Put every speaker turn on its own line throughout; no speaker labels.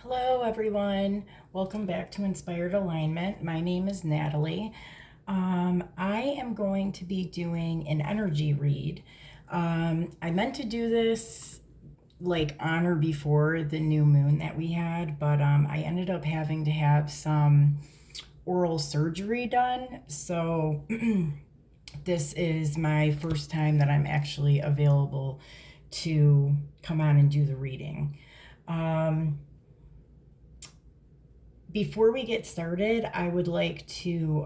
Hello, everyone. Welcome back to Inspired Alignment. My name is Natalie. I am going to be doing an energy read. I meant to do this like on or before the new moon that we had, but I ended up having to have some oral surgery done. So this is my first time that I'm actually available to come on and do the reading. Before we get started, I would like to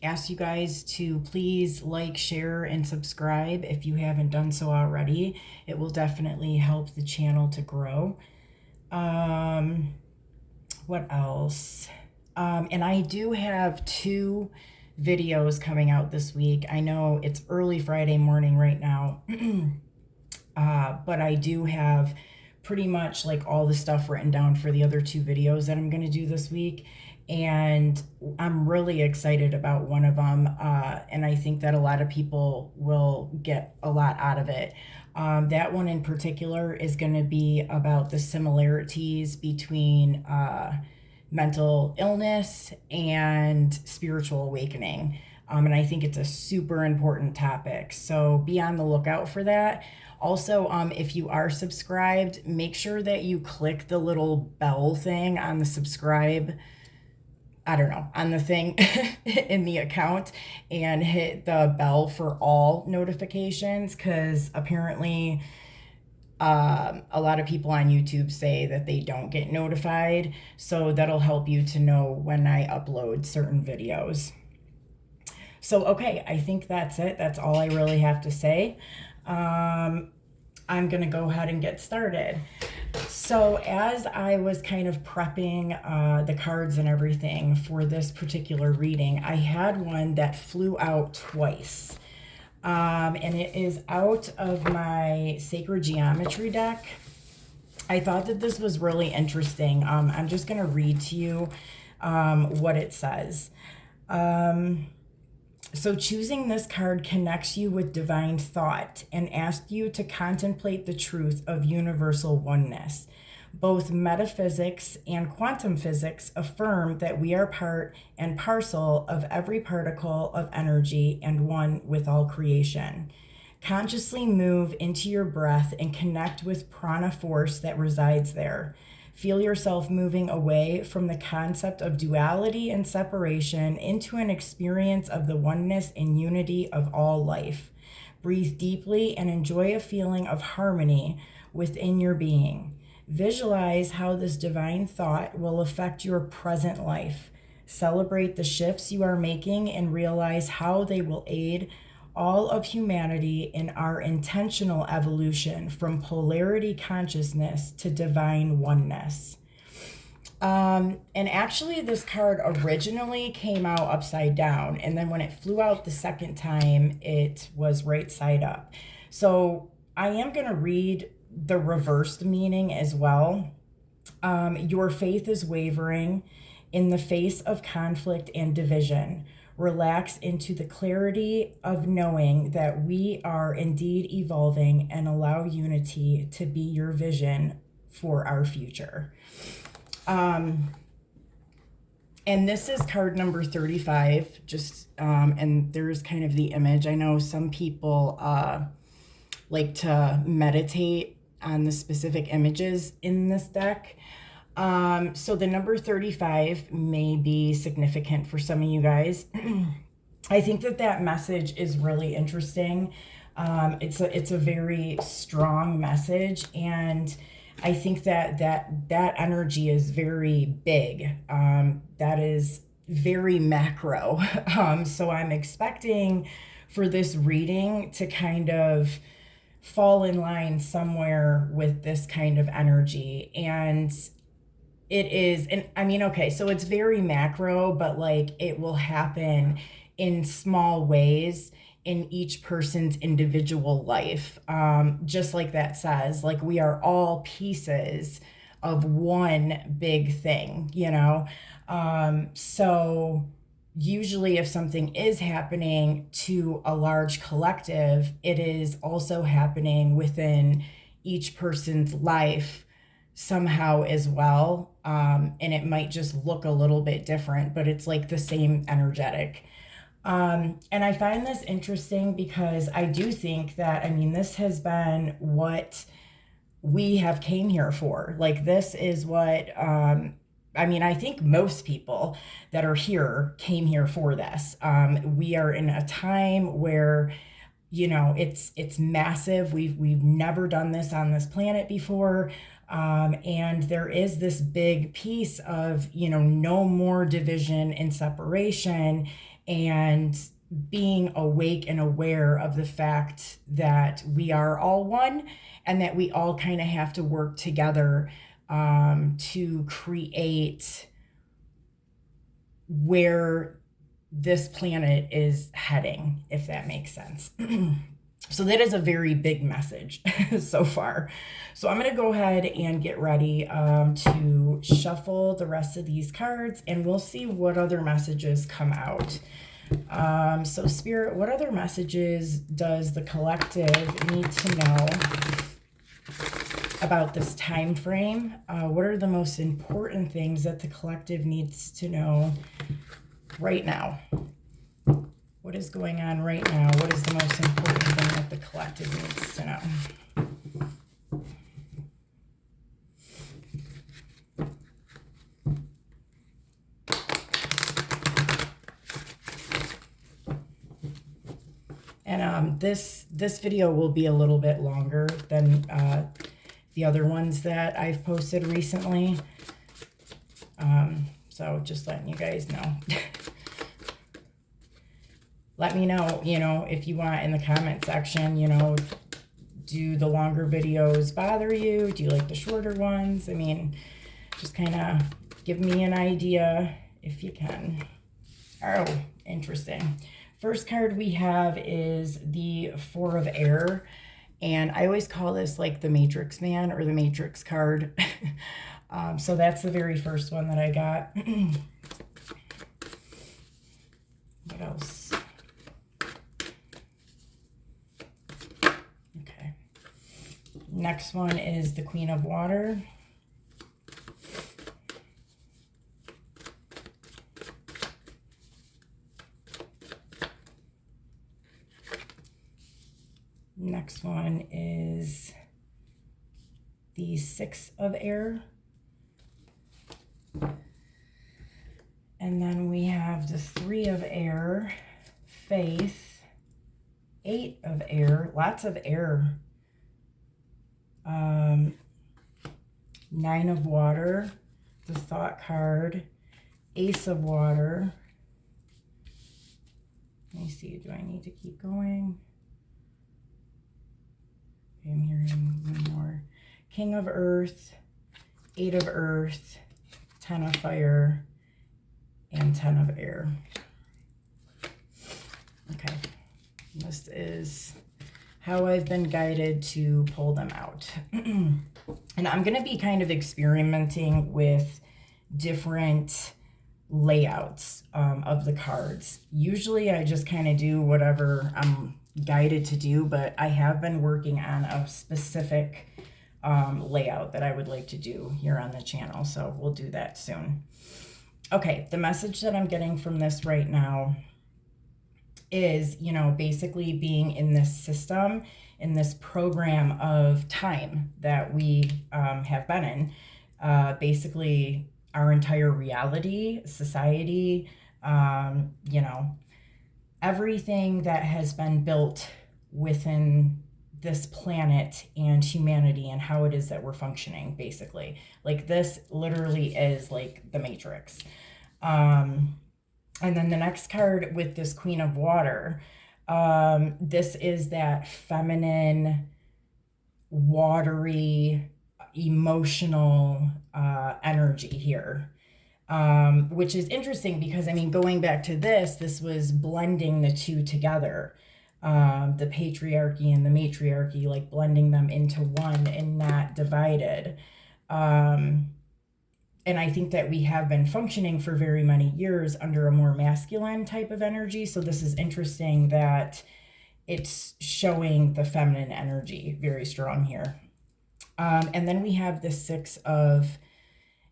ask you guys to please like, share, and subscribe if you haven't done so already. It will definitely help the channel to grow. What else? And I do have two videos coming out this week. I know it's early Friday morning right now, but I do have pretty much like all the stuff written down for the other two videos that I'm going to do this week. And I'm really excited about one of them. And I think that a lot of people will get a lot out of it. That one in particular is going to be about the similarities between mental illness and spiritual awakening. And I think it's a super important topic. So be on the lookout for that. Also, if you are subscribed, make sure that you click the little bell thing on the subscribe, I don't know, on the thing in the account and hit the bell for all notifications, because apparently a lot of people on YouTube say that they don't get notified. So that'll help you to know when I upload certain videos. So, okay, I think that's it. That's all I really have to say. I'm going to go ahead and get started. So as I was kind of prepping the cards and everything for this particular reading, I had one that flew out twice. And it is out of my Sacred Geometry deck. I thought that this was really interesting. I'm just going to read to you what it says. So choosing this card connects you with divine thought and asks you to contemplate the truth of universal oneness. Both metaphysics and quantum physics affirm that we are part and parcel of every particle of energy and one with all creation. Consciously move into your breath and connect with prana force that resides there. Feel yourself moving away from the concept of duality and separation into an experience of the oneness and unity of all life. Breathe deeply and enjoy a feeling of harmony within your being. Visualize how this divine thought will affect your present life. Celebrate the shifts you are making and realize how they will aid all of humanity in our intentional evolution from polarity consciousness to divine oneness. And actually, this card originally came out upside down, and then when it flew out the second time, it was right side up. So I am going to read the reversed meaning as well. Your faith is wavering in the face of conflict and division. Relax into the clarity of knowing that we are indeed evolving and allow unity to be your vision for our future. And this is card number 35, just, and there's kind of the image. I know some people like to meditate on the specific images in this deck. So the number 35 may be significant for some of you guys. I think that message is really interesting. It's a very strong message, and I think that energy is very big. That is very macro. So I'm expecting for this reading to kind of fall in line somewhere with this kind of energy. And it is, and I mean, okay, so it's very macro, but like it will happen in small ways in each person's individual life. Just like that says, like we are all pieces of one big thing, you know? So usually if something is happening to a large collective, it is also happening within each person's life somehow as well. And it might just look a little bit different, but it's like the same energetic. And I find this interesting because I do think that, I mean, this has been what we have came here for. Like, this is what, I mean, I think most people that are here came here for this. We are in a time where, you know, it's massive. We've never done this on this planet before. And there is this big piece of, you know, no more division and separation, and being awake and aware of the fact that we are all one, and that we all kind of have to work together to create where this planet is heading, if that makes sense. So that is a very big message so far. So I'm going to go ahead and get ready to shuffle the rest of these cards, and we'll see what other messages come out. So Spirit, what other messages does the collective need to know about this time frame? What are the most important things that the collective needs to know right now? What is going on right now? What is the most important thing that the collective needs to know? And this video will be a little bit longer than the other ones that I've posted recently. So just letting you guys know. Let me know, you know, if you want in the comment section, you know, do the longer videos bother you? Do you like the shorter ones? I mean, just kind of give me an idea if you can. Oh, interesting. First card we have is the Four of Air. And I always call this like the Matrix Man or the Matrix card. So that's the very first one that I got. What else? Okay. Next one is the Queen of Water. Next one is the Six of Air. And then we have the Three of Air, Faith, Eight of Air, lots of air. Nine of Water, the Thought card, Ace of Water. Let me see, do I need to keep going? I'm hearing one more. King of Earth, Eight of Earth, 10 of Fire, and 10 of Air. Okay, this is how I've been guided to pull them out. And I'm going to be kind of experimenting with different layouts of the cards. Usually I just kind of do whatever I'm guided to do, but I have been working on a specific layout that I would like to do here on the channel, so we'll do that soon. Okay, the message that I'm getting from this right now is, you know, basically being in this system, in this program of time that we have been in, basically our entire reality, society, you know, everything that has been built within this planet and humanity and how it is that we're functioning, basically. Like, this literally is like the Matrix. And then the next card with this Queen of Water, this is that feminine, watery, emotional energy here. Which is interesting because, I mean, going back to this was blending the two together. The patriarchy and the matriarchy, like blending them into one and not divided. And I think that we have been functioning for very many years under a more masculine type of energy. So this is interesting that it's showing the feminine energy very strong here. And then we have the Six of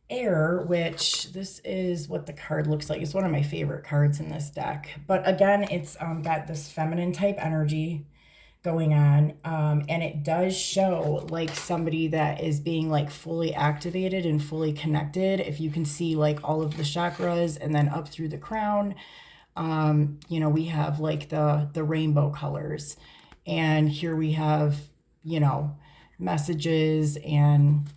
Air, which this is what the card looks like. It's one of my favorite cards in this deck. But again, it's got this feminine type energy going on. And it does show like somebody that is being like fully activated and fully connected. If you can see like all of the chakras and then up through the crown, you know, we have like the rainbow colors. And here we have, you know, messages and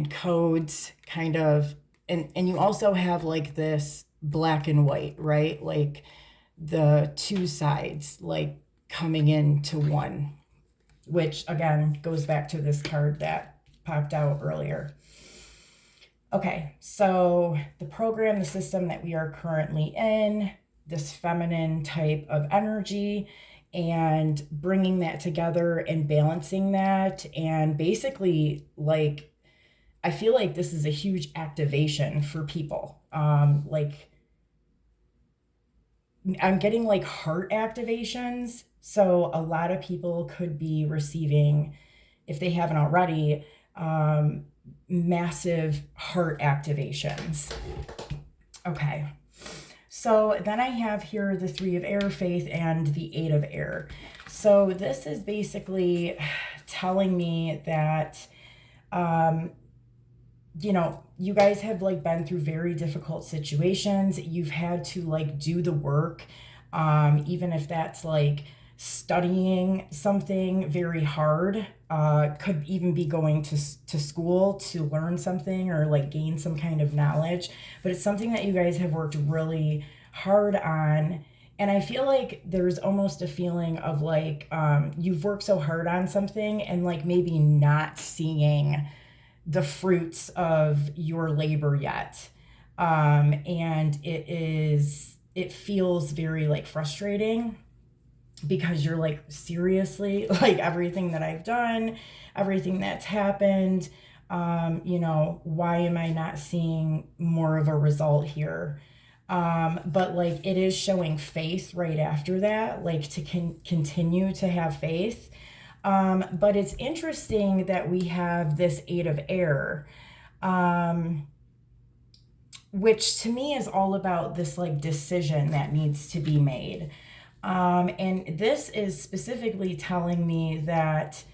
codes kind of, and you also have like this black and white, right? Like the two sides like coming into one, which again goes back to this card that popped out earlier. Okay, so the program, the system that we are currently in, this feminine type of energy, and bringing that together and balancing that, and basically like I feel like this is a huge activation for people. Like I'm getting like heart activations. So a lot of people could be receiving, if they haven't already, massive heart activations. Okay. So then I have here the Three of Air, Faith, and the Eight of Air. So this is basically telling me that, you know, you guys have like been through very difficult situations. You've had to like do the work, even if that's like studying something very hard, could even be going to school to learn something or like gain some kind of knowledge. But it's something that you guys have worked really hard on. And I feel like there's almost a feeling of like you've worked so hard on something and like maybe not seeing the fruits of your labor yet. And it feels very like frustrating because you're like, seriously, like everything that I've done, everything that's happened, you know, why am I not seeing more of a result here? But like it is showing faith right after that, like to continue to have faith. But it's interesting that we have this Eight of Air, which to me is all about this like decision that needs to be made. And this is specifically telling me that,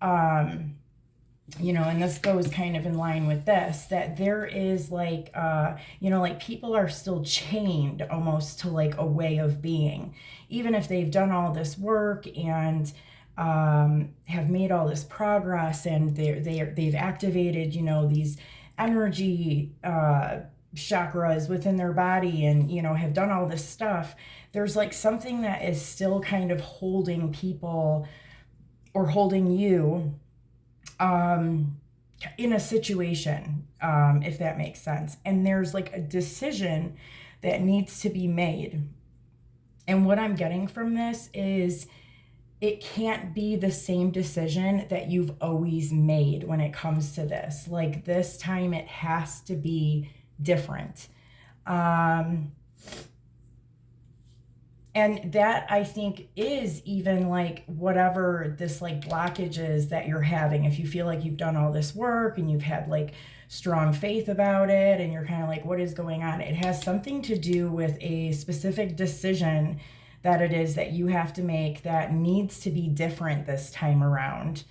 you know, and this goes kind of in line with this, that there is like, you know, like people are still chained almost to like a way of being, even if they've done all this work and have made all this progress and they've activated, you know, these energy chakras within their body and, you know, have done all this stuff. There's like something that is still kind of holding people or holding you in a situation, if that makes sense. And there's like a decision that needs to be made. And what I'm getting from this is it can't be the same decision that you've always made when it comes to this. Like this time it has to be different. And that I think is even like whatever this like blockage is that you're having. If you feel like you've done all this work and you've had like strong faith about it and you're kind of like, what is going on? It has something to do with a specific decision that it is that you have to make that needs to be different this time around.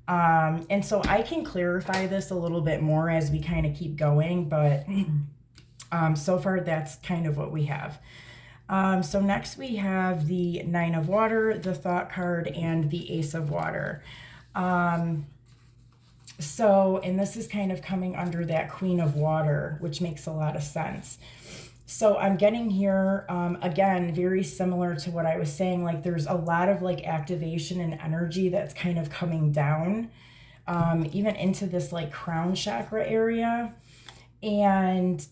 And so I can clarify this a little bit more as we kind of keep going, but so far that's kind of what we have. So next we have the Nine of Water, the Thought card, and the Ace of Water. And this is kind of coming under that Queen of Water, which makes a lot of sense. So I'm getting here, again, very similar to what I was saying, like there's a lot of like activation and energy that's kind of coming down, even into this like crown chakra area. And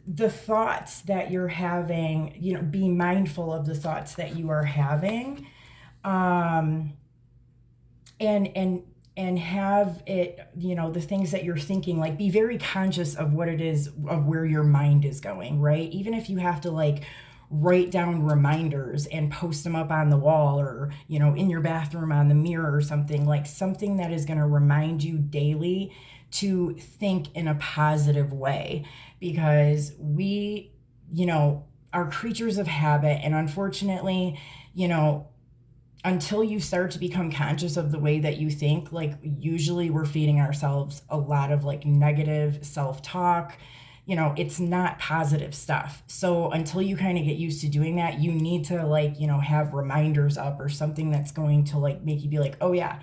the thoughts that you're having, you know, be mindful of the thoughts that you are having, and have it, you know, the things that you're thinking, like be very conscious of what it is, of where your mind is going, right? Even if you have to like write down reminders and post them up on the wall, or, you know, in your bathroom on the mirror or something, like something that is going to remind you daily to think in a positive way, because we, you know, are creatures of habit. And unfortunately, you know, until you start to become conscious of the way that you think, like usually we're feeding ourselves a lot of like negative self-talk. You know, it's not positive stuff. So until you kind of get used to doing that, you need to, like, you know, have reminders up or something that's going to like make you be like, oh yeah,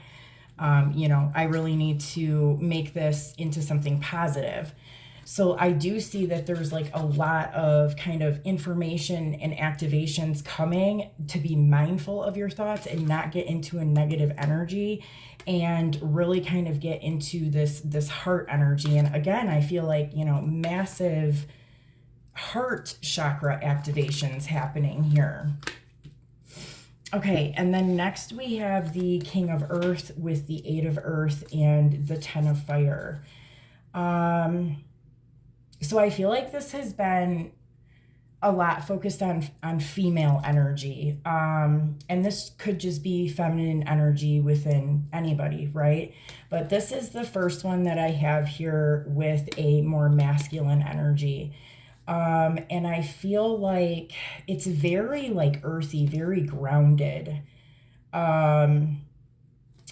you know, I really need to make this into something positive. So I do see that there's like a lot of kind of information and activations coming to be mindful of your thoughts and not get into a negative energy, and really kind of get into this heart energy. And again, I feel like, you know, massive heart chakra activations happening here. Okay, and then next we have the King of Earth with the 8 of Earth and the 10 of Fire. So I feel like this has been a lot focused on female energy. And this could just be feminine energy within anybody, right? But this is the first one that I have here with a more masculine energy. And I feel like it's very like earthy, very grounded,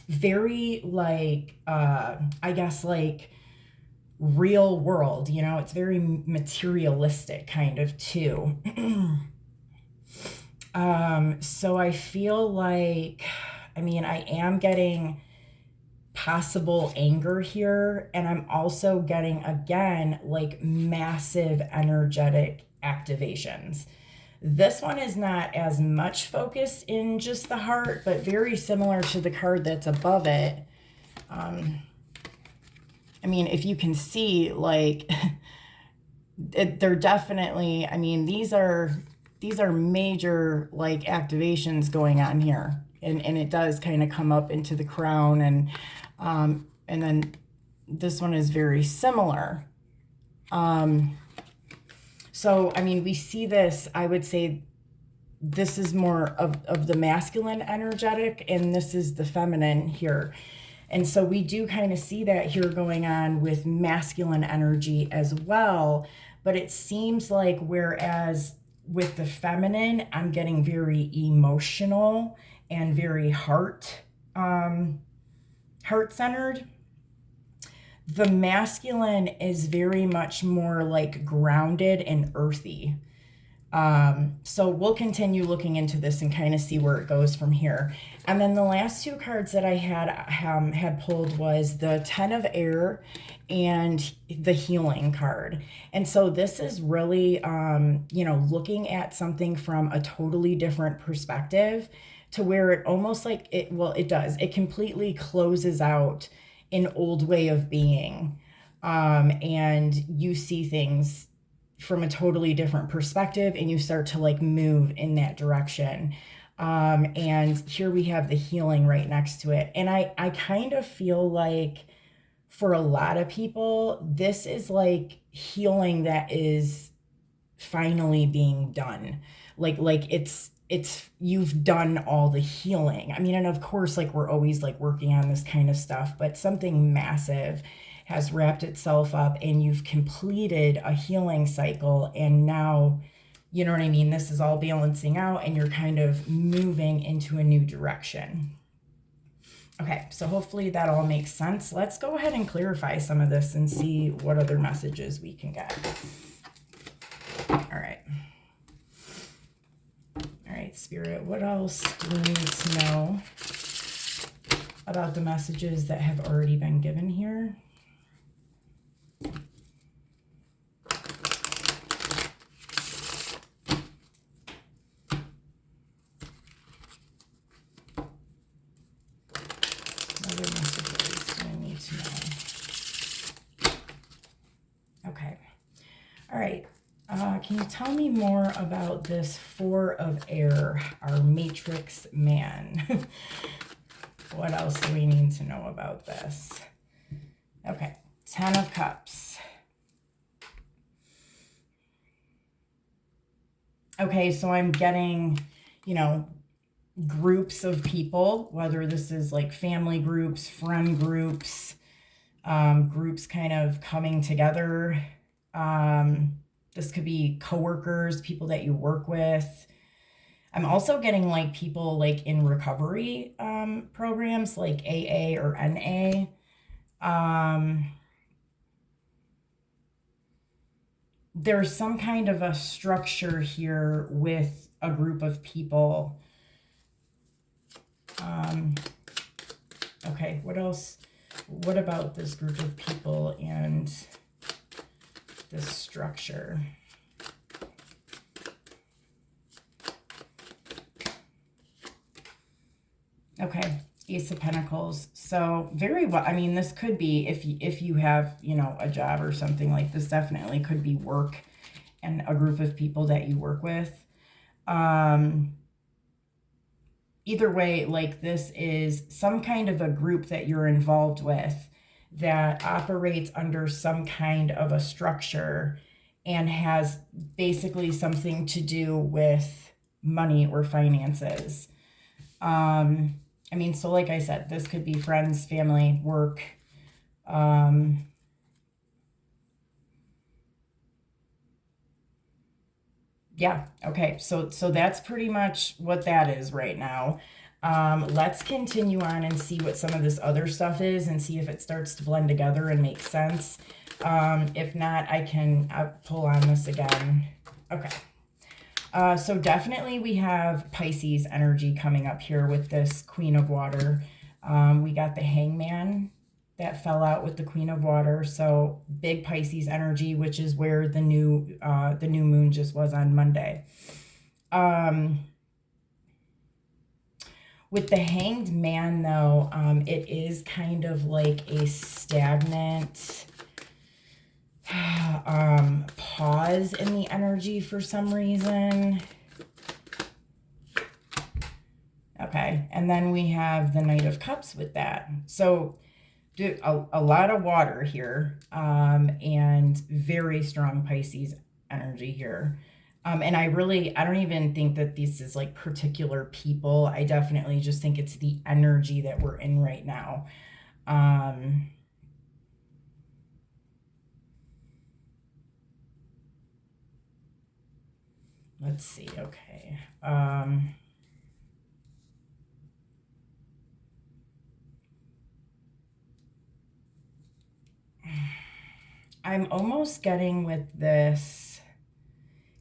very like, I guess like real world, you know, it's very materialistic kind of too. So I feel like, I mean, I am getting possible anger here, and I'm also getting, again, like massive energetic activations. This one is not as much focused in just the heart, but very similar to the card that's above it. I mean, if you can see, like, they're definitely, I mean, these are major, like, activations going on here. And it does kind of come up into the crown. And then this one is very similar. So, I mean, we see this, I would say this is more of the masculine energetic, and this is the feminine here. And so we do kind of see that here going on with masculine energy as well. But it seems like, whereas with the feminine, I'm getting very emotional and very heart-centered. The masculine is very much more like grounded and earthy. So we'll continue looking into this and kind of see where it goes from here. And then the last two cards that I had pulled was the 10 of Air and the Healing card. And so this is really, you know, looking at something from a totally different perspective, to where it almost like it completely closes out an old way of being. And you see things from a totally different perspective, and you start to like move in that direction. And here we have the healing right next to it. And I kind of feel like for a lot of people, this is like healing that is finally being done. Like it's you've done all the healing. I mean, and of course, like we're always like working on this kind of stuff, but something massive has wrapped itself up and you've completed a healing cycle. And now, you know what I mean? This is all balancing out and you're kind of moving into a new direction. Okay, so hopefully that all makes sense. Let's go ahead and clarify some of this and see what other messages we can get. All right. All right, Spirit, what else do we need to know about the messages that have already been given here? Can you tell me more about this 4 of Air, our Matrix man? What else do we need to know about this? Okay, 10 of Cups. Okay. Okay, so I'm getting, you know, groups of people, whether this is like family groups, friend groups, groups kind of coming together. This could be coworkers, people that you work with. I'm also getting like people like in recovery programs like AA or NA. There's some kind of a structure here with a group of people. Okay, what else? What about this group of people and this structure? Okay, Ace of Pentacles. So very well, I mean, this could be, if you have, you know, a job or something, like this definitely could be work and a group of people that you work with. Either way, like this is some kind of a group that you're involved with that operates under some kind of a structure and has basically something to do with money or finances. I mean, so like I said, this could be friends, family, work. Yeah, okay, so that's pretty much what that is right now. Let's continue on and see what some of this other stuff is and see if it starts to blend together and make sense. If not, I'll pull on this again. Okay. So definitely we have Pisces energy coming up here with this Queen of Water. We got the Hangman that fell out with the Queen of Water. So big Pisces energy, which is where the new moon just was on Monday. With the Hanged Man, though, it is kind of like a stagnant pause in the energy for some reason. Okay, and then we have the Knight of Cups with that. So a lot of water here, and very strong Pisces energy here. And I don't even think that this is like particular people. I definitely just think it's the energy that we're in right now. Let's see, okay. I'm almost getting with this.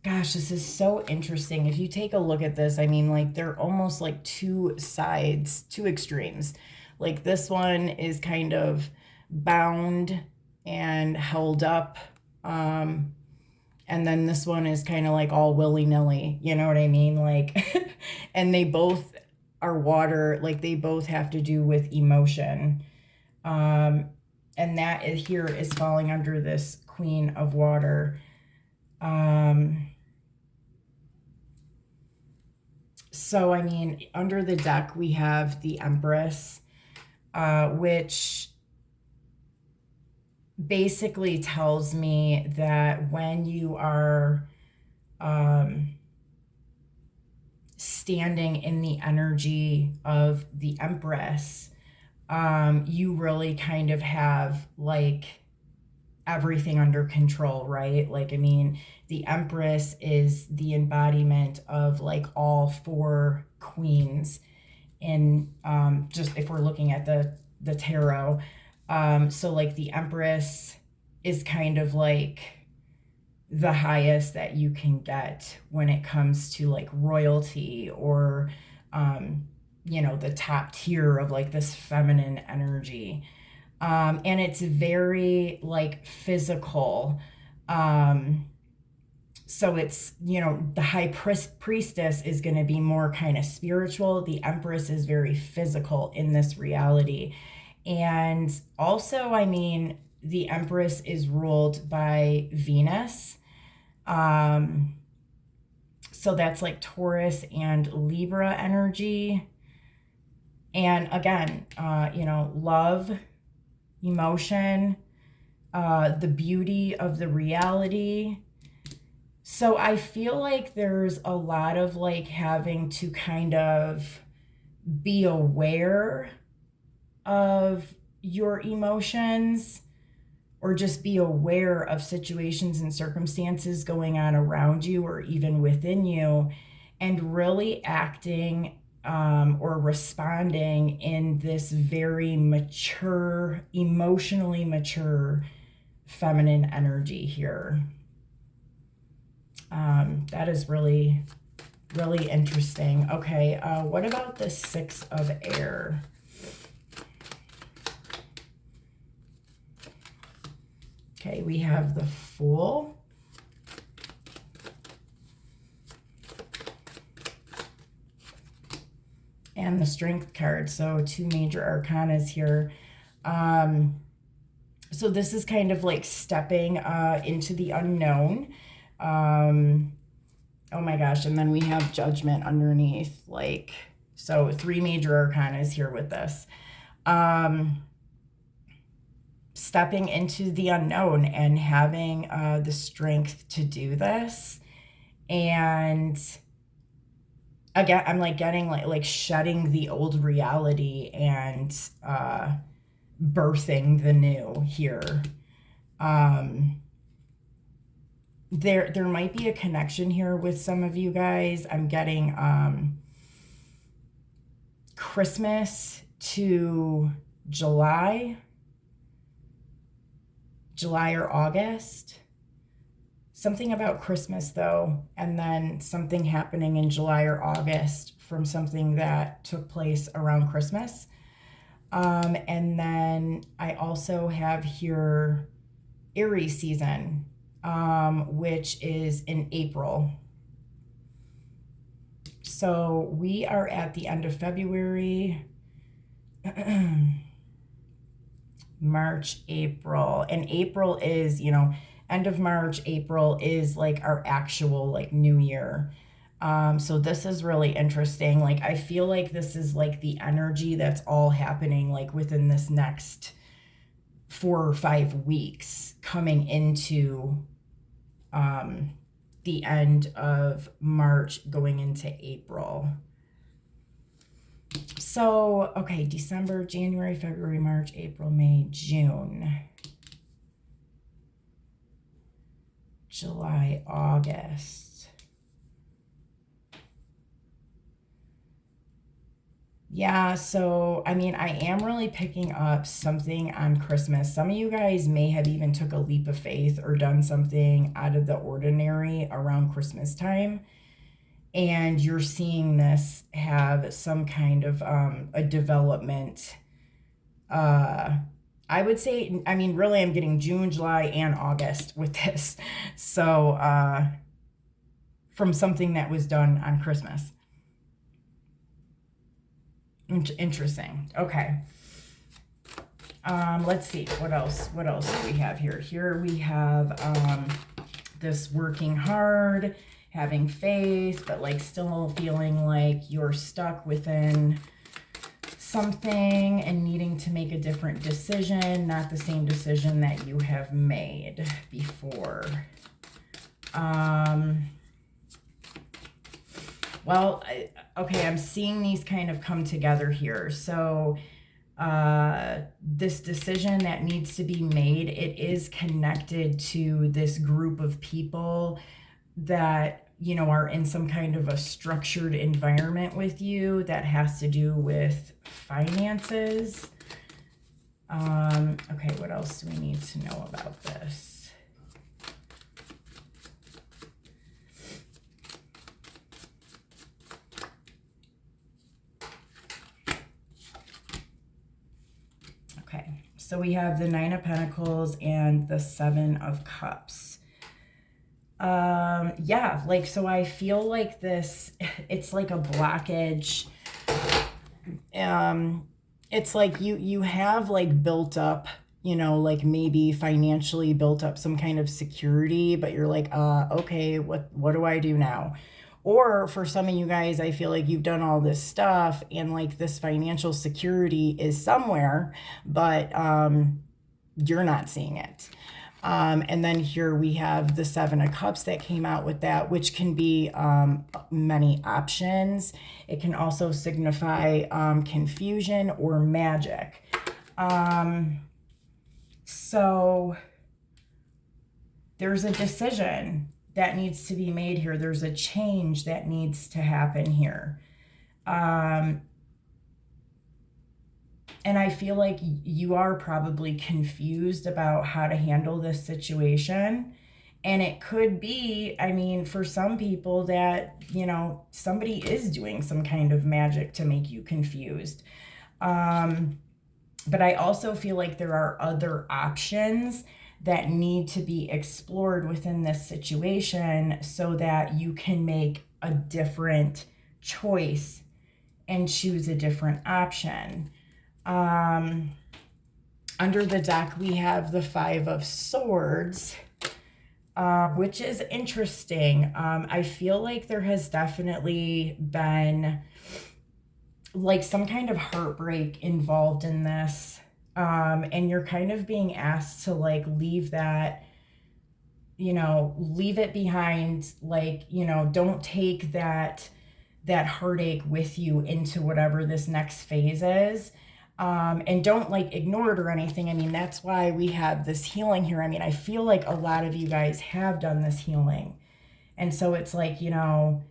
Gosh, this is so interesting. If you take a look at this, I mean, like, they're almost like two sides, two extremes. Like, this one is kind of bound and held up. And then this one is kind of like all willy-nilly, you know what I mean? Like, and they both are water, like, they both have to do with emotion. And that here is falling under this Queen of Water. So, I mean, under the deck, we have the Empress, which basically tells me that when you are standing in the energy of the Empress, you really kind of have like everything under control, right? Like, I mean, the Empress is the embodiment of like all four queens in, just if we're looking at the tarot. So like the Empress is kind of like the highest that you can get when it comes to like royalty or, you know, the top tier of like this feminine energy. And it's very like physical. So it's, you know, the high priestess is going to be more kind of spiritual. The Empress is very physical in this reality. And also, I mean, the Empress is ruled by Venus. So that's like Taurus and Libra energy. And again, you know, love, emotion, the beauty of the reality. So I feel like there's a lot of like having to kind of be aware of your emotions, or just be aware of situations and circumstances going on around you or even within you, and really acting or responding in this very mature, emotionally mature feminine energy here. That is really, really interesting. Okay, what about the Six of Air? Okay, we have the Fool. And the Strength card. So 2 major arcanas here. So this is kind of like stepping into the unknown. Oh my gosh, and then we have Judgment underneath. Like, so 3 major arcanas here with this. Stepping into the unknown and having the strength to do this. And again, I'm like getting like shedding the old reality and birthing the new here. There might be a connection here with some of you guys. I'm getting Christmas to July or August. Something about Christmas though, and then something happening in July or August from something that took place around Christmas. And then I also have here Aries season, which is in April. So we are at the end of February, March, April, and April is, you know, end of March, April is like our actual like new year. So this is really interesting. Like, I feel like this is like the energy that's all happening like within this next 4 or 5 weeks coming into the end of March going into April. So, okay, December, January, February, March, April, May, June, July, August. Yeah, so, I mean, I am really picking up something on Christmas. Some of you guys may have even took a leap of faith or done something out of the ordinary around Christmas time. And you're seeing this have some kind of a development. I would say, I mean, really, I'm getting June, July, and August with this. So, from something that was done on Christmas. Interesting. Okay. Let's see. What else do we have here? Here we have this working hard, having faith, but like still feeling like you're stuck within something and needing to make a different decision, not the same decision that you have made before. Well, okay, I'm seeing these kind of come together here. So this decision that needs to be made, it is connected to this group of people that, you know, are in some kind of a structured environment with you that has to do with finances. Okay, what else do we need to know about this? Okay, so we have the Nine of Pentacles and the Seven of Cups. Yeah, like, so I feel like this, it's like a blockage. It's like you have like built up, you know, like maybe financially built up some kind of security, but you're like, okay, what do I do now? Or for some of you guys, I feel like you've done all this stuff and like this financial security is somewhere, but you're not seeing it. And then here we have the Seven of Cups that came out with that, which can be many options. It can also signify confusion or magic. So there's a decision that needs to be made here. There's a change that needs to happen here. And I feel like you are probably confused about how to handle this situation. And it could be, I mean, for some people that, you know, somebody is doing some kind of magic to make you confused. But I also feel like there are other options that need to be explored within this situation so that you can make a different choice and choose a different option. Under the deck, we have the Five of Swords, which is interesting. I feel like there has definitely been like some kind of heartbreak involved in this. And you're kind of being asked to like leave that, you know, leave it behind. Like, you know, don't take that heartache with you into whatever this next phase is. And don't like ignore it or anything. I mean, that's why we have this healing here. I mean, I feel like a lot of you guys have done this healing. And so it's like, you know,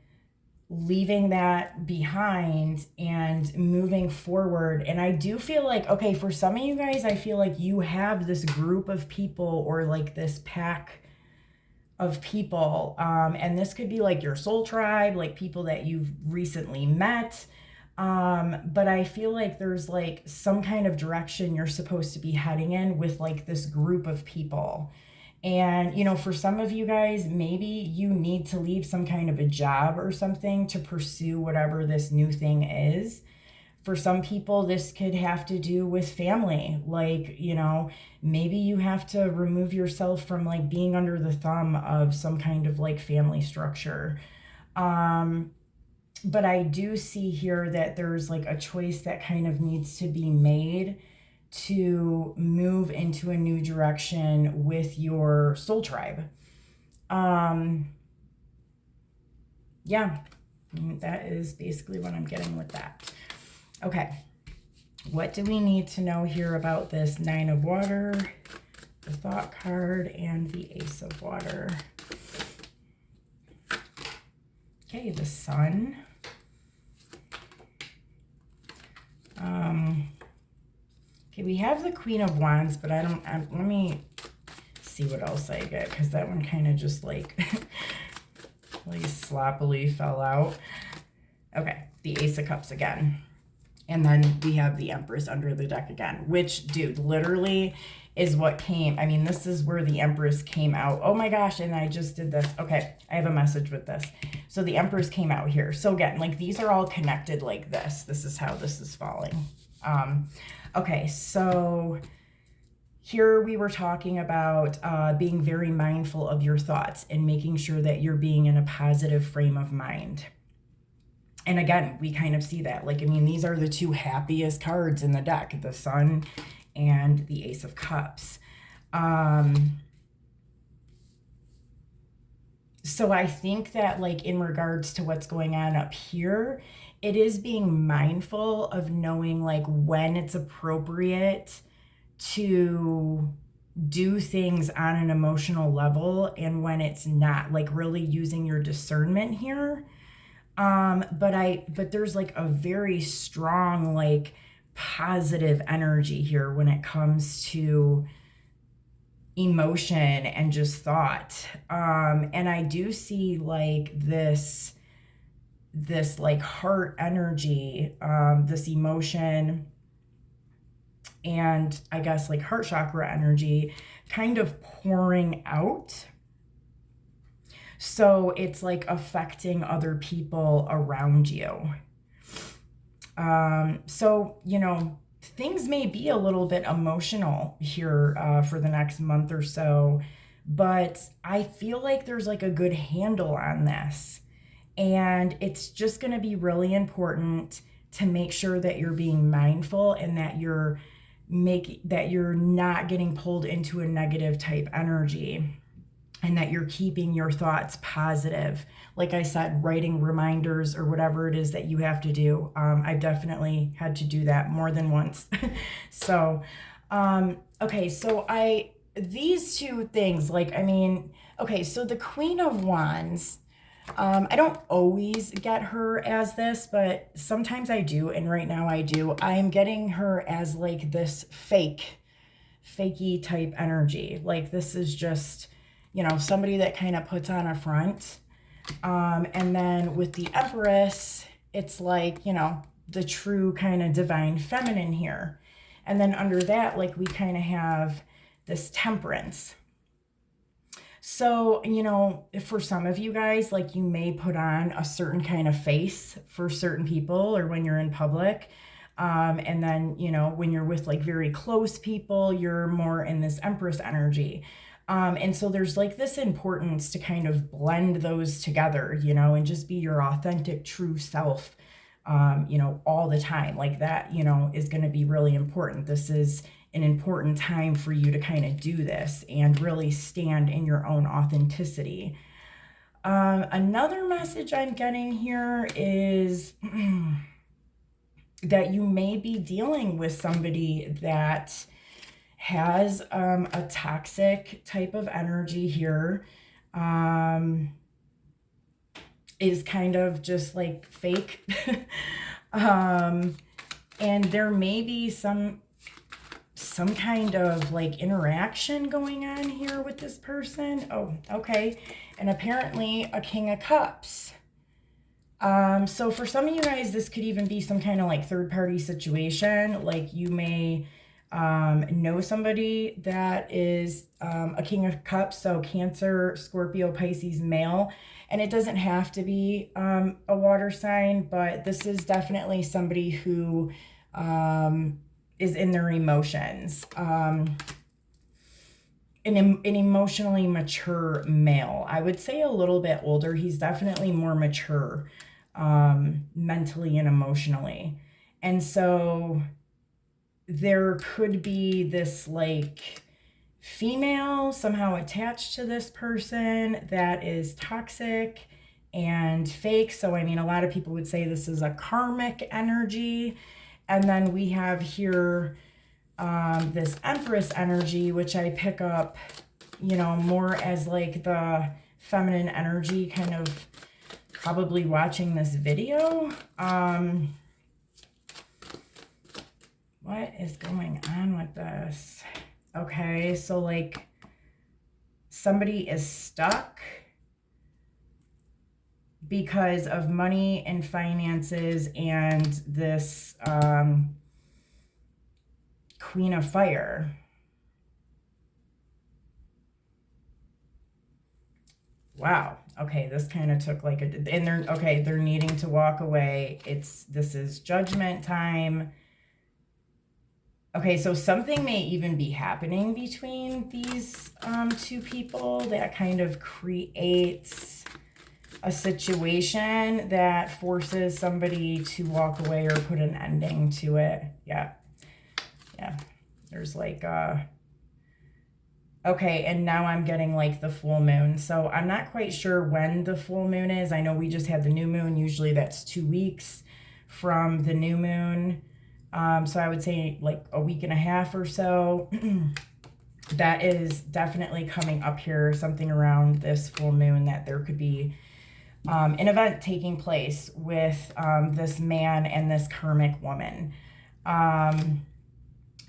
leaving that behind and moving forward. And I do feel like, okay, for some of you guys, I feel like you have this group of people or like this pack of people. And this could be like your soul tribe, like people that you've recently met. But I feel like there's like some kind of direction you're supposed to be heading in with like this group of people. And, you know, for some of you guys, maybe you need to leave some kind of a job or something to pursue whatever this new thing is. For some people, this could have to do with family. Like, you know, maybe you have to remove yourself from like being under the thumb of some kind of like family structure. But I do see here that there's like a choice that kind of needs to be made to move into a new direction with your soul tribe. Yeah, that is basically what I'm getting with that. Okay, what do we need to know here about this Nine of Water, the Thought card, and the Ace of Water? Okay, the Sun. Okay, we have the Queen of Wands, but let me see what else I get, because that one kind of just like really sloppily fell out. Okay, the Ace of Cups again. And then we have the Empress under the deck again, which, dude, literally is what came. I mean, this is where the Empress came out. Oh my gosh, and I just did this. Okay, I have a message with this. So the Empress came out here. So again, like these are all connected like this. This is how this is falling. Okay, so here we were talking about being very mindful of your thoughts and making sure that you're being in a positive frame of mind. And again, we kind of see that. Like, I mean, these are the two happiest cards in the deck, the Sun and the Ace of Cups. So I think that, like, in regards to what's going on up here, it is being mindful of knowing, like, when it's appropriate to do things on an emotional level and when it's not, like, really using your discernment here. But there's like a very strong, like positive energy here when it comes to emotion and just thought. And I do see like this like heart energy, this emotion, and I guess like heart chakra energy kind of pouring out. So it's like affecting other people around you. So, you know, things may be a little bit emotional here for the next month or so, but I feel like there's like a good handle on this. And it's just going to be really important to make sure that you're being mindful and that you're make that you're not getting pulled into a negative type energy, and that you're keeping your thoughts positive. Like I said, writing reminders or whatever it is that you have to do. I've definitely had to do that more than once. So, okay, so these two things, like, I mean, okay, so the Queen of Wands, I don't always get her as this, but sometimes I do, and right now I do. I'm getting her as like this fakey type energy. Like, this is just, you know, somebody that kind of puts on a front. And then with the Empress, it's like, you know, the true kind of divine feminine here. And then under that, like, we kind of have this Temperance. So, you know, for some of you guys, like, you may put on a certain kind of face for certain people or when you're in public. And then, you know, when you're with like very close people, you're more in this Empress energy. And so there's like this importance to kind of blend those together, you know, and just be your authentic, true self, you know, all the time. Like that, you know, is going to be really important. This is an important time for you to kind of do this and really stand in your own authenticity. Another message I'm getting here is that you may be dealing with somebody that has a toxic type of energy here, is kind of just like fake. And there may be some kind of like interaction going on here with this person. Oh, okay. And apparently a King of Cups. So for some of you guys, this could even be some kind of like third party situation. Like, you may know somebody that is a King of Cups, so Cancer, Scorpio, Pisces, male. And it doesn't have to be a water sign, but this is definitely somebody who is in their emotions. An emotionally mature male. I would say a little bit older. He's definitely more mature mentally and emotionally. And so there could be this like female somehow attached to this person that is toxic and fake. So, I mean, a lot of people would say this is a karmic energy. And then we have here this Empress energy, which I pick up, you know, more as like the feminine energy, kind of probably watching this video. What is going on with this? Okay, so like somebody is stuck because of money and finances and this Queen of Fire. Wow. Okay, this kind of took like and they're needing to walk away. This is judgment time. Okay, so something may even be happening between these two people that kind of creates a situation that forces somebody to walk away or put an ending to it. Yeah. There's like okay, and now I'm getting like the full moon. So I'm not quite sure when the full moon is. I know we just had the new moon. Usually that's 2 weeks from the new moon. So I would say like a week and a half or so. That is definitely coming up here, something around this full moon, that there could be an event taking place with this man and this karmic woman.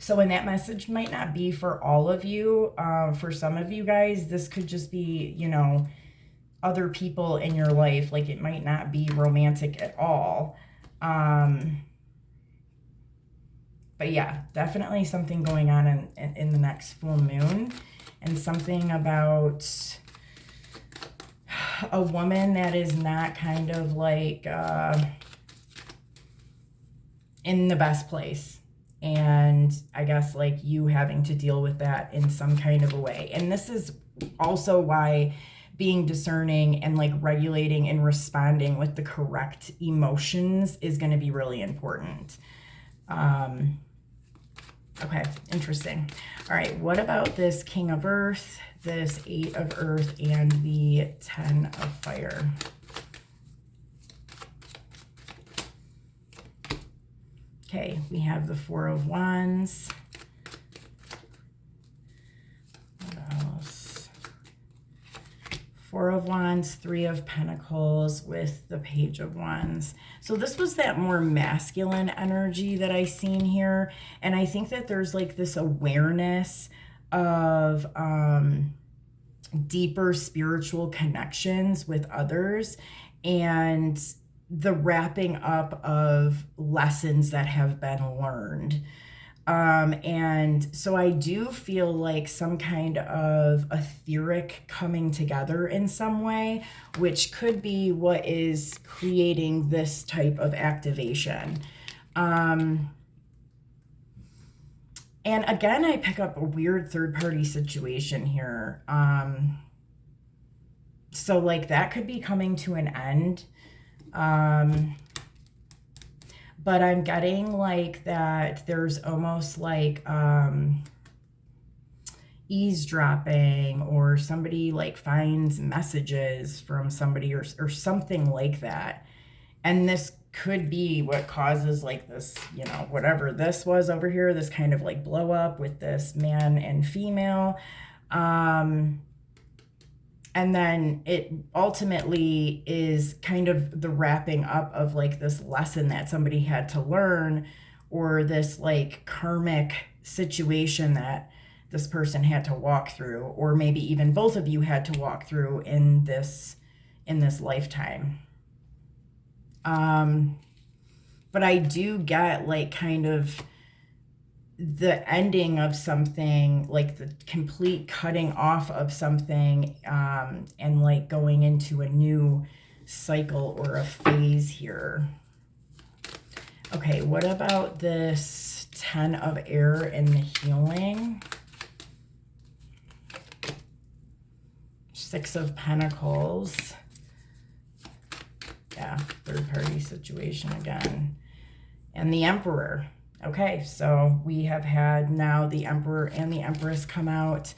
So, and that message might not be for all of you. For some of you guys, this could just be, you know, other people in your life. Like, it might not be romantic at all. But yeah, definitely something going on in the next full moon. And something about a woman that is not kind of like in the best place. And I guess like you having to deal with that in some kind of a way. And this is also why being discerning and like regulating and responding with the correct emotions is going to be really important. Okay, interesting. All right, what about this King of Earth, this 8 of Earth, and the 10 of Fire? Okay, we have the 4 of Wands. What else? 4 of Wands, 3 of Pentacles with the Page of Wands. So this was that more masculine energy that I seen here. And I think that there's like this awareness of deeper spiritual connections with others and the wrapping up of lessons that have been learned. And so I do feel like some kind of etheric coming together in some way, which could be what is creating this type of activation. And again, I pick up a weird third-party situation here. So like that could be coming to an end. But I'm getting like that there's almost like eavesdropping, or somebody like finds messages from somebody or something like that. And this could be what causes like this, you know, whatever this was over here, this kind of like blow up with this man and female. And then it ultimately is kind of the wrapping up of like this lesson that somebody had to learn, or this like karmic situation that this person had to walk through, or maybe even both of you had to walk through in this lifetime. But I do get like kind of the ending of something, like the complete cutting off of something, and like going into a new cycle or a phase here. Okay, what about this 10 of Air and the healing? 6 of Pentacles. Yeah, third party situation again. And the Emperor. Okay, so we have had now the Emperor and the Empress come out.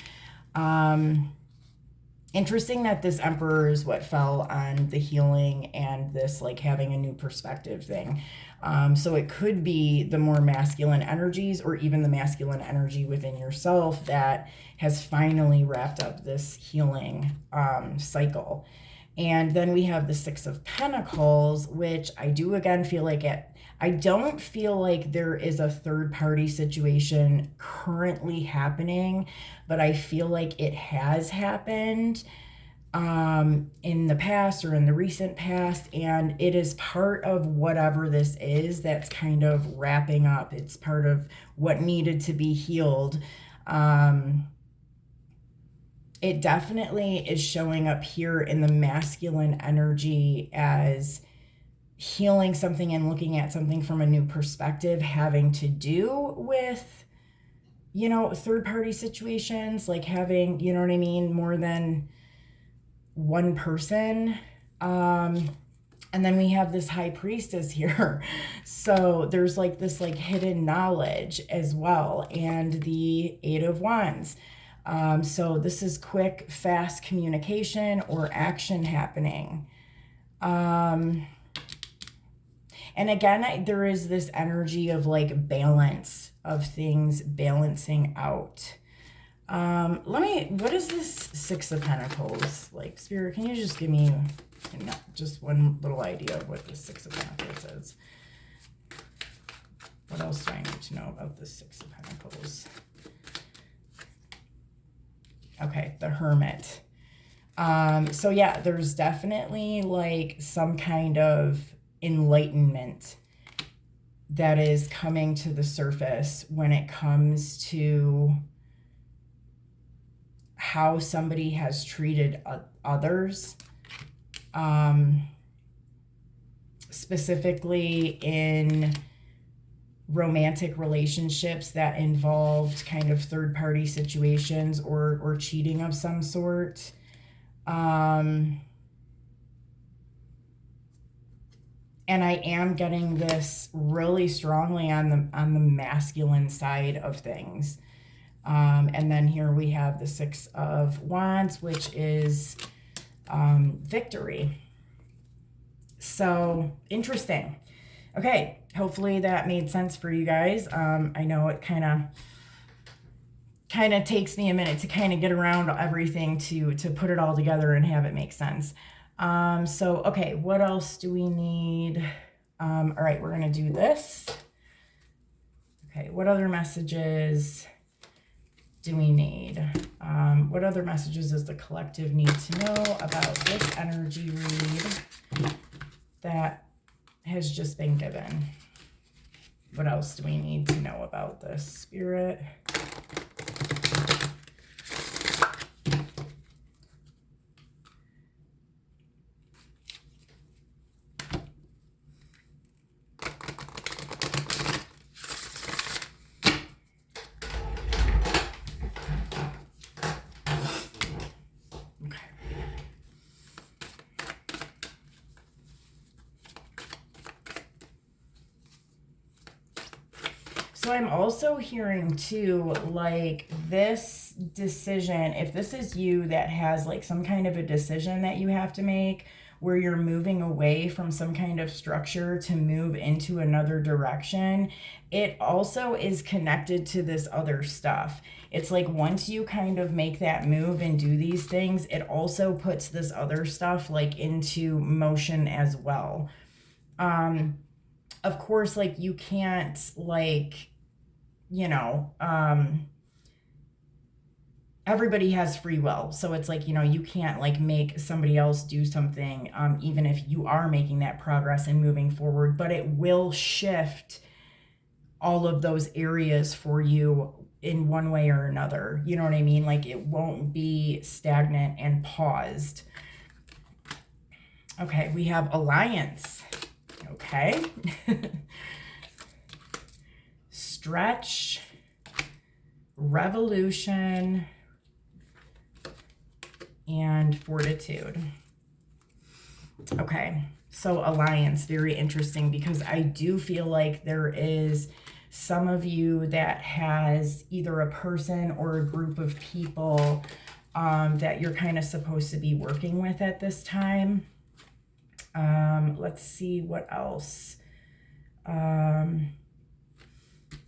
Interesting that this Emperor is what fell on the healing and this like having a new perspective thing. So it could be the more masculine energies, or even the masculine energy within yourself that has finally wrapped up this healing cycle. And then we have the 6 of Pentacles, which I do again feel like I don't feel like there is a third party situation currently happening, but I feel like it has happened in the past or in the recent past, and it is part of whatever this is that's kind of wrapping up. It's part of what needed to be healed. It definitely is showing up here in the masculine energy as healing something and looking at something from a new perspective, having to do with, you know, third-party situations, like having, you know what I mean, more than one person. And then we have this High Priestess here. So there's like this like hidden knowledge as well, and the 8 of Wands. So this is quick, fast communication or action happening. And again, there is this energy of like balance of things balancing out. What is this 6 of Pentacles? Like, Spirit, can you just give me just one little idea of what this 6 of Pentacles is? What else do I need to know about this 6 of Pentacles? Okay, the Hermit. So yeah, there's definitely like some kind of enlightenment that is coming to the surface when it comes to how somebody has treated others, specifically in romantic relationships that involved kind of third-party situations or cheating of some sort. And I am getting this really strongly on the masculine side of things. And then here we have the Six of Wands, which is victory. So interesting. Okay, hopefully that made sense for you guys. I know it kind of takes me a minute to kind of get around everything to put it all together and have it make sense. So, okay, what else do we need? All right, we're going to do this. Okay, what other messages do we need? What other messages does the collective need to know about this energy read that has just been given? What else do we need to know about this, Spirit? So I'm also hearing too, like this decision, if this is you that has like some kind of a decision that you have to make where you're moving away from some kind of structure to move into another direction, it also is connected to this other stuff. It's like once you kind of make that move and do these things, it also puts this other stuff like into motion as well. Of course, like you can't like, you know, everybody has free will. So it's like, you know, you can't like make somebody else do something, even if you are making that progress and moving forward, but it will shift all of those areas for you in one way or another. You know what I mean? Like it won't be stagnant and paused. Okay, we have alliance. Okay. Stretch, revolution, and fortitude. Okay, so alliance, very interesting because I do feel like there is some of you that has either a person or a group of people that you're kind of supposed to be working with at this time. Let's see what else.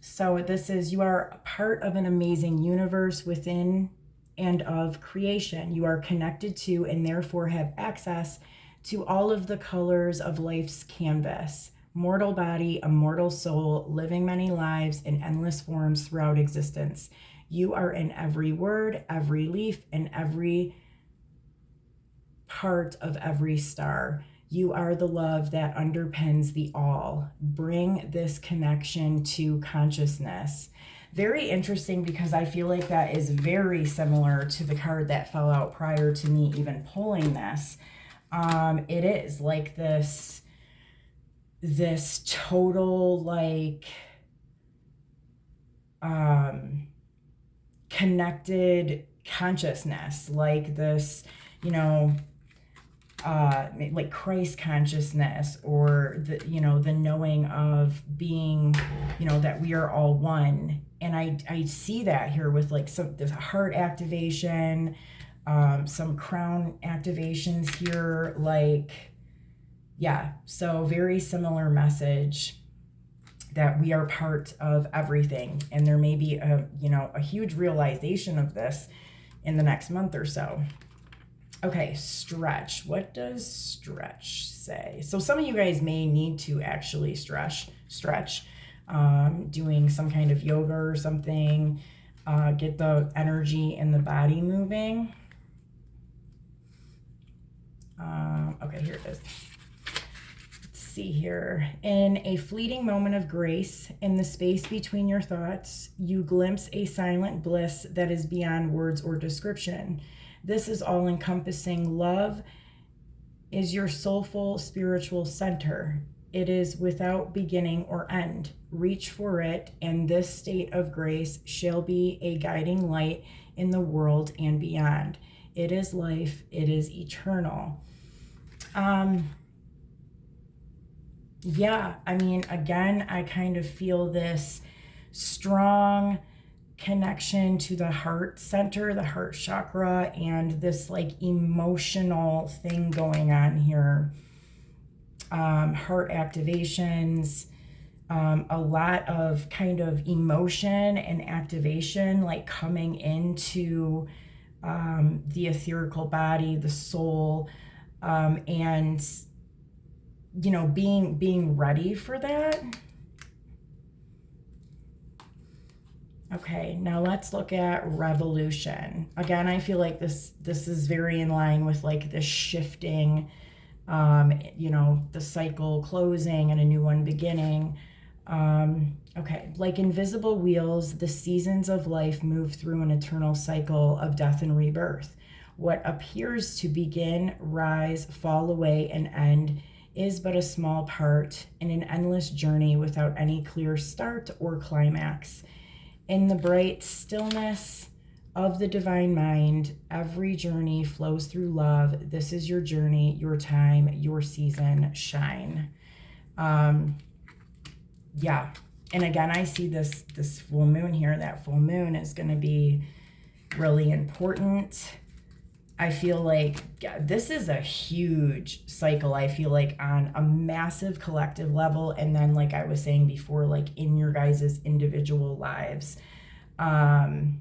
So this is, you are a part of an amazing universe within and of creation. You are connected to and therefore have access to all of the colors of life's canvas. Mortal body, immortal soul, living many lives in endless forms throughout existence. You are in every word, every leaf, and every part of every star. You are the love that underpins the all. Bring this connection to consciousness. Very interesting because I feel like that is very similar to the card that fell out prior to me even pulling this. It is like this total like connected consciousness, like this, you know, like Christ consciousness, or the, you know, the knowing of being, you know, that we are all one. And I see that here with like some this heart activation, some crown activations here, like, yeah, so very similar message that we are part of everything. And there may be a, you know, a huge realization of this in the next month or so. Okay, stretch. What does stretch say? So some of you guys may need to actually stretch, doing some kind of yoga or something, get the energy in the body moving. Okay, here it is. Let's see here. In a fleeting moment of grace, in the space between your thoughts, you glimpse a silent bliss that is beyond words or description. This is all-encompassing. Love is your soulful spiritual center. It is without beginning or end. Reach for it, and this state of grace shall be a guiding light in the world and beyond. It is life. It is eternal. Yeah, I mean, again, I kind of feel this strong connection to the heart center, the heart chakra, and this like emotional thing going on here. Heart activations, a lot of kind of emotion and activation, like coming into the etherical body, the soul, and being ready for that. Okay, now let's look at revolution. Again, I feel like this is very in line with like this shifting, the cycle closing and a new one beginning. Okay, like invisible wheels, the seasons of life move through an eternal cycle of death and rebirth. What appears to begin, rise, fall away, and end is but a small part in an endless journey without any clear start or climax. In the bright stillness of the divine mind, every journey flows through love. This is your journey, your time, your season. Shine. Yeah. And again, I see this full moon here. That full moon is going to be really important. I feel like this is a huge cycle. I feel like on a massive collective level. And then, like I was saying before, like in your guys' individual lives. I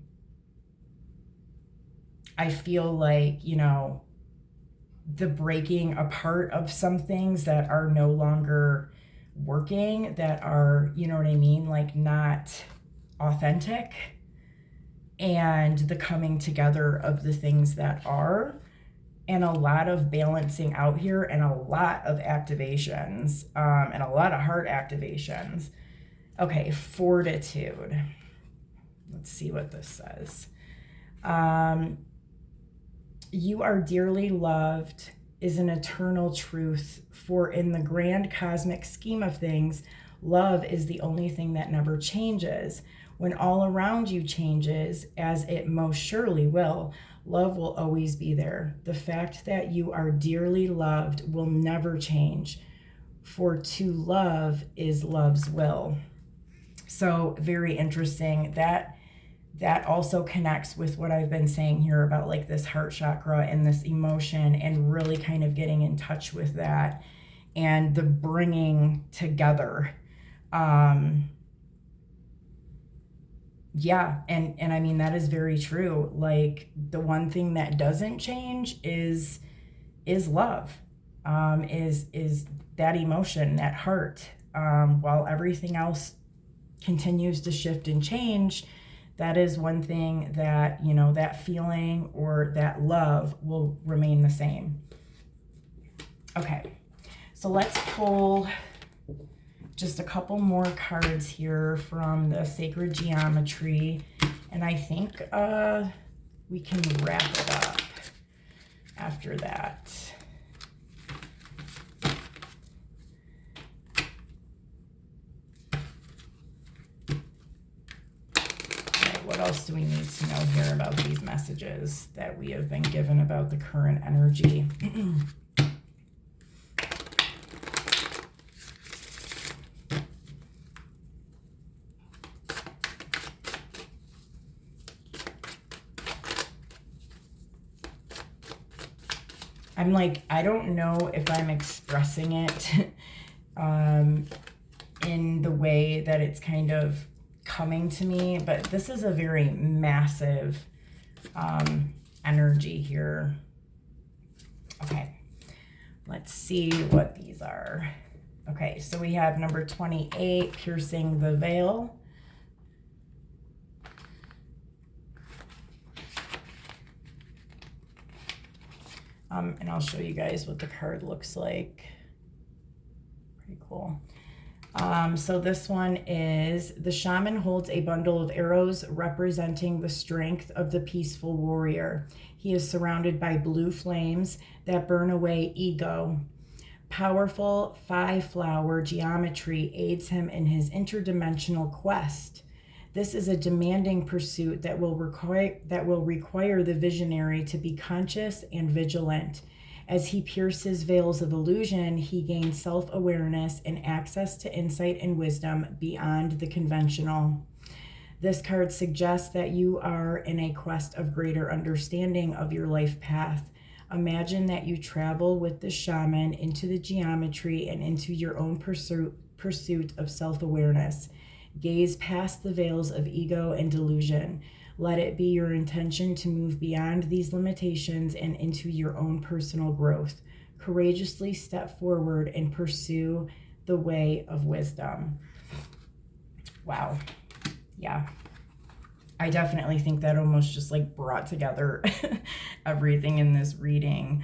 feel like, the breaking apart of some things that are no longer working, that are, you know what I mean? Like not authentic, and the coming together of the things that are, and a lot of balancing out here, and a lot of activations, and a lot of heart activations. Okay, fortitude. Let's see what this says. You are dearly loved is an eternal truth, for in the grand cosmic scheme of things, love is the only thing that never changes. When all around you changes, as it most surely will, love will always be there. The fact that you are dearly loved will never change, for to love is love's will. So very interesting. That also connects with what I've been saying here about like this heart chakra and this emotion, and really kind of getting in touch with that and the bringing together. Yeah, and I mean, that is very true. Like the one thing that doesn't change is love, is that emotion, that heart. While everything else continues to shift and change, that is one thing that, that feeling or that love will remain the same. Okay, so let's pull just a couple more cards here from the sacred geometry, and I think we can wrap it up after that. What else do we need to know here about these messages that we have been given about the current energy? I'm like, I don't know if I'm expressing it in the way that it's kind of coming to me, but this is a very massive energy here. Okay, let's see what these are. Okay, so we have number 28, piercing the veil. And I'll show you guys what the card looks like. Pretty cool. So this one is, the shaman holds a bundle of arrows representing the strength of the peaceful warrior. He is surrounded by blue flames that burn away ego. Powerful 5-flower geometry aids him in his interdimensional quest. This is a demanding pursuit that will require the visionary to be conscious and vigilant. As he pierces veils of illusion, he gains self-awareness and access to insight and wisdom beyond the conventional. This card suggests that you are in a quest of greater understanding of your life path. Imagine that you travel with the shaman into the geometry and into your own pursuit of self-awareness. Gaze past the veils of ego and delusion. Let it be your intention to move beyond these limitations and into your own personal growth. Courageously step forward and pursue the way of wisdom. Wow. Yeah. I definitely think that almost just like brought together everything in this reading.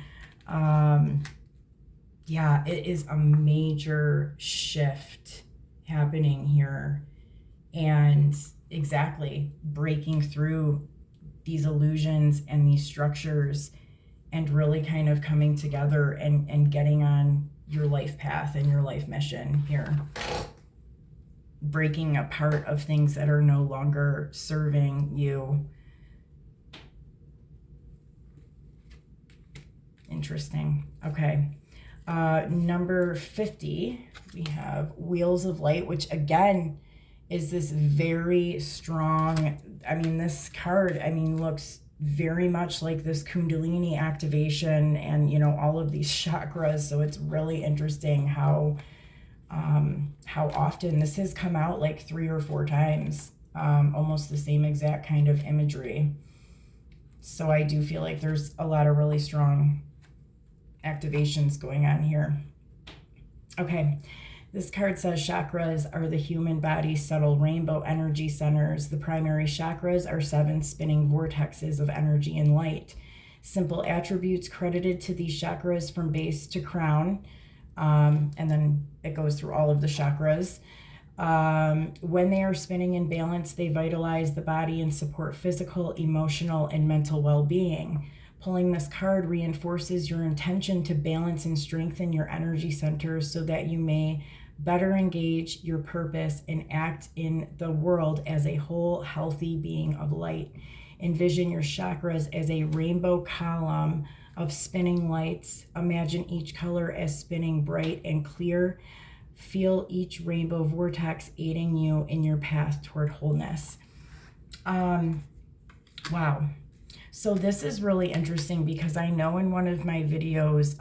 Yeah, it is a major shift happening here. And exactly, breaking through these illusions and these structures and really kind of coming together and getting on your life path and your life mission here. Breaking apart of things that are no longer serving you. Interesting. Okay. Number 50, we have Wheels of Light, which again is this very strong, I mean, this card, I mean, looks very much like this Kundalini activation and, you know, all of these chakras. So it's really interesting how often this has come out, like 3 or 4 times, almost the same exact kind of imagery. So I do feel like there's a lot of really strong activations going on here. Okay. This card says chakras are the human body's subtle rainbow energy centers. The primary chakras are 7 spinning vortexes of energy and light. Simple attributes credited to these chakras from base to crown. And then it goes through all of the chakras. When they are spinning in balance, they vitalize the body and support physical, emotional, and mental well-being. Pulling this card reinforces your intention to balance and strengthen your energy centers so that you may better engage your purpose and act in the world as a whole, healthy being of light. Envision your chakras as a rainbow column of spinning lights. Imagine each color as spinning bright and clear. Feel each rainbow vortex aiding you in your path toward wholeness. Wow. So this is really interesting because I know in one of my videos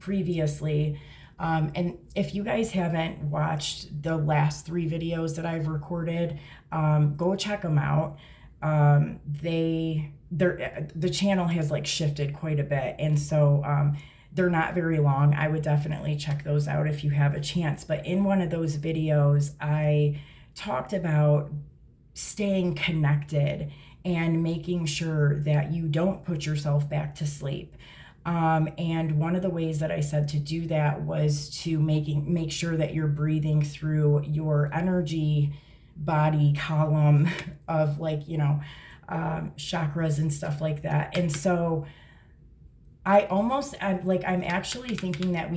previously, and if you guys haven't watched the last 3 videos that I've recorded, go check them out. The channel has like shifted quite a bit, and so they're not very long. I would definitely check those out if you have a chance. But in one of those videos, I talked about staying connected and making sure that you don't put yourself back to sleep. And one of the ways that I said to do that was to make sure that you're breathing through your energy body column of, like, you know, chakras and stuff like that. And so I'm actually thinking that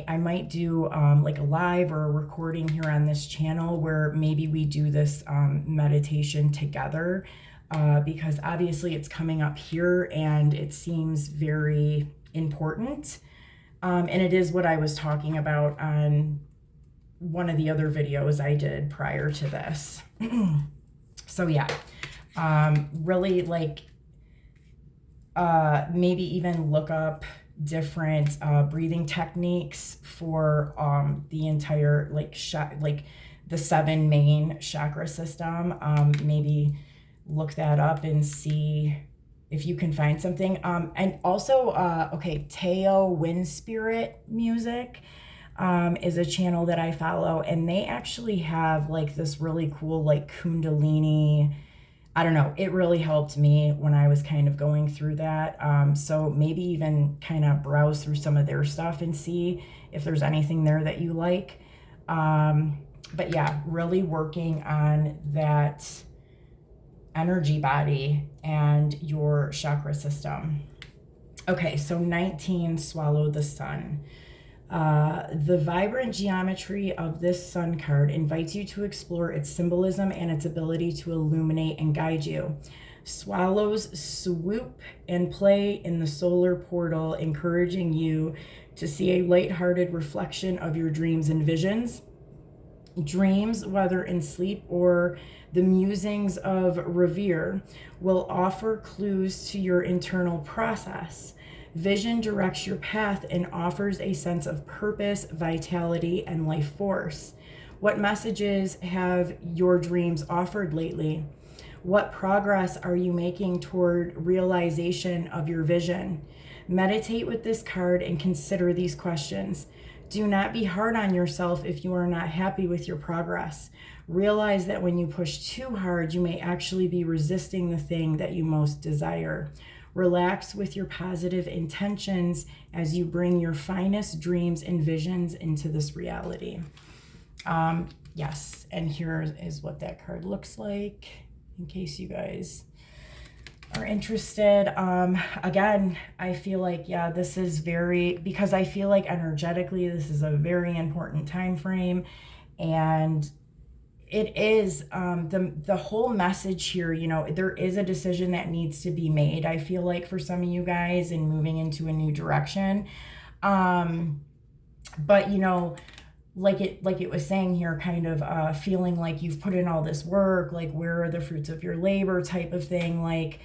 I might do like a live or a recording here on this channel where maybe we do this meditation together, because obviously it's coming up here and it seems very important. And it is what I was talking about on one of the other videos I did prior to this. So yeah, really, like, maybe even look up different breathing techniques for the entire, like, the 7 main chakra system. Maybe look that up and see if you can find something. And also, okay, Teo Wind Spirit Music is a channel that I follow, and they actually have like this really cool, like, Kundalini, I don't know, it really helped me when I was kind of going through that. So maybe even kind of browse through some of their stuff and see if there's anything there that you like. But yeah, really working on that energy body and your chakra system. Okay, so 19, Swallow the Sun. The vibrant geometry of this sun card invites you to explore its symbolism and its ability to illuminate and guide you. Swallows swoop and play in the solar portal, encouraging you to see a lighthearted reflection of your dreams and visions. Dreams, whether in sleep or the musings of Revere, will offer clues to your internal process. Vision directs your path and offers a sense of purpose, vitality, and life force. What messages have your dreams offered lately? What progress are you making toward realization of your vision? Meditate with this card and consider these questions. Do not be hard on yourself if you are not happy with your progress. Realize that when you push too hard, you may actually be resisting the thing that you most desire. Relax with your positive intentions as you bring your finest dreams and visions into this reality. Yes, and here is what that card looks like, in case you guys are interested. Again, I feel like, yeah, this is because I feel like energetically, this is a very important time frame. And it is, the whole message here, there is a decision that needs to be made, I feel like, for some of you guys, in moving into a new direction. But, like it was saying here, kind of feeling like you've put in all this work, like where are the fruits of your labor type of thing, like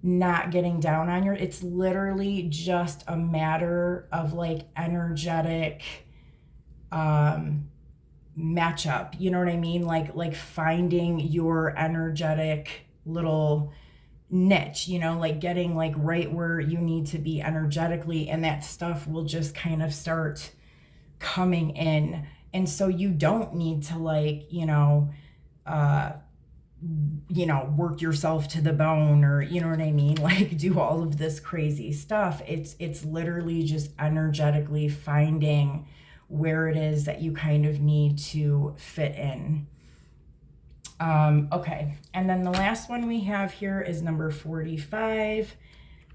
not getting down on it's literally just a matter of like energetic matchup, you know what I mean? Like finding your energetic little niche, like getting like right where you need to be energetically, and that stuff will just kind of start coming in. And so you don't need to work yourself to the bone, or you know what I mean, like do all of this crazy stuff. It's literally just energetically finding where it is that you kind of need to fit in. Okay, and then the last one we have here is number 45,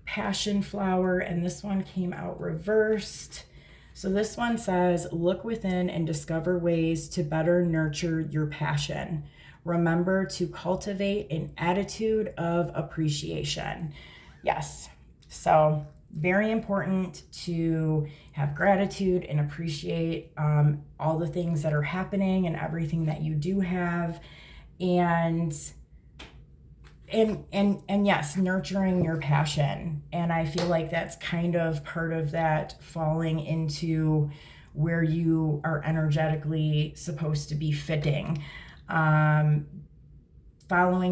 Passion Flower, and this one came out reversed. So this one says, look within and discover ways to better nurture your passion. Remember to cultivate an attitude of appreciation. Yes, so very important to have gratitude and appreciate all the things that are happening and everything that you do have. And yes, nurturing your passion. And I feel like that's kind of part of that falling into where you are energetically supposed to be fitting. Following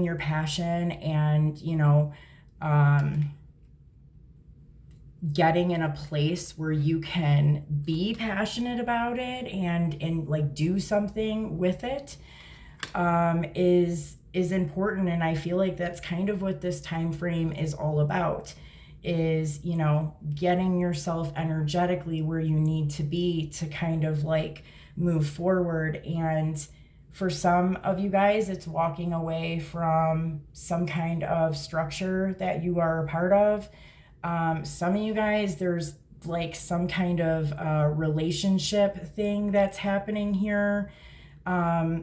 your passion and, getting in a place where you can be passionate about it and like do something with it is important. And I feel like that's kind of what this time frame is all about, is, getting yourself energetically where you need to be to kind of like move forward. And for some of you guys, it's walking away from some kind of structure that you are a part of. Some of you guys, there's like some kind of relationship thing that's happening here that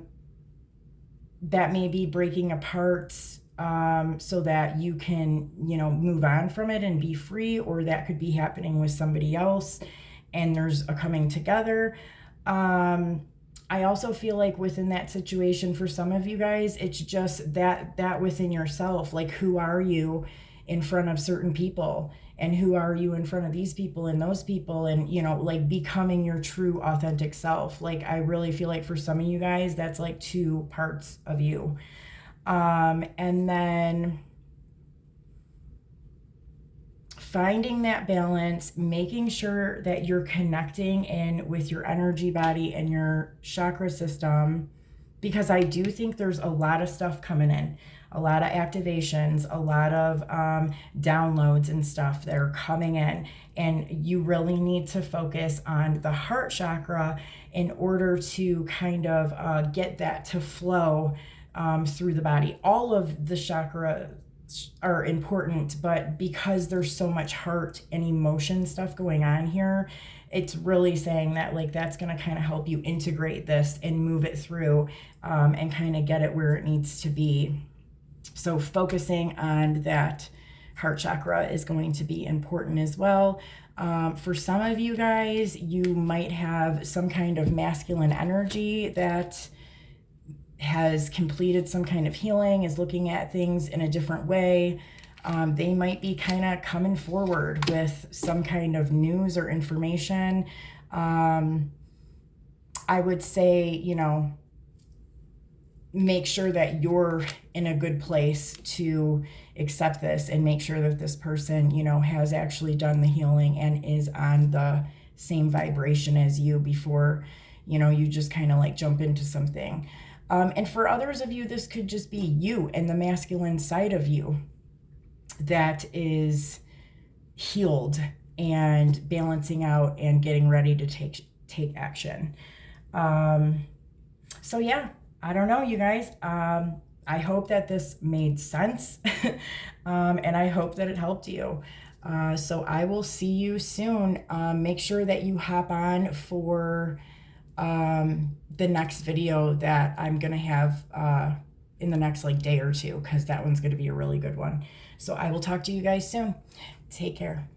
may be breaking apart so that you can, move on from it and be free, or that could be happening with somebody else and there's a coming together. I also feel like within that situation, for some of you guys, it's just that within yourself, like who are you in front of certain people, and who are you in front of these people and those people, and like becoming your true authentic self. Like I really feel like for some of you guys, that's like two parts of you. And then finding that balance, making sure that you're connecting in with your energy body and your chakra system, because I do think there's a lot of stuff coming in, a lot of activations, a lot of downloads and stuff that are coming in. And you really need to focus on the heart chakra in order to kind of get that to flow through the body. All of the chakra are important, but because there's so much heart and emotion stuff going on here, it's really saying that like that's going to kind of help you integrate this and move it through and kind of get it where it needs to be. So focusing on that heart chakra is going to be important as well. For some of you guys, you might have some kind of masculine energy that has completed some kind of healing, is looking at things in a different way. They might be kind of coming forward with some kind of news or information. I would say, you know, make sure that you're in a good place to accept this and make sure that this person, you know, has actually done the healing and is on the same vibration as you before, you know, you just kind of like jump into something. And for others of you, this could just be you and the masculine side of you that is healed and balancing out and getting ready to take action. So yeah, I don't know, you guys. I hope that this made sense, and I hope that it helped you. So I will see you soon. Make sure that you hop on for the next video that I'm gonna have in the next like day or two, because that one's gonna be a really good one. So I will talk to you guys soon. Take care.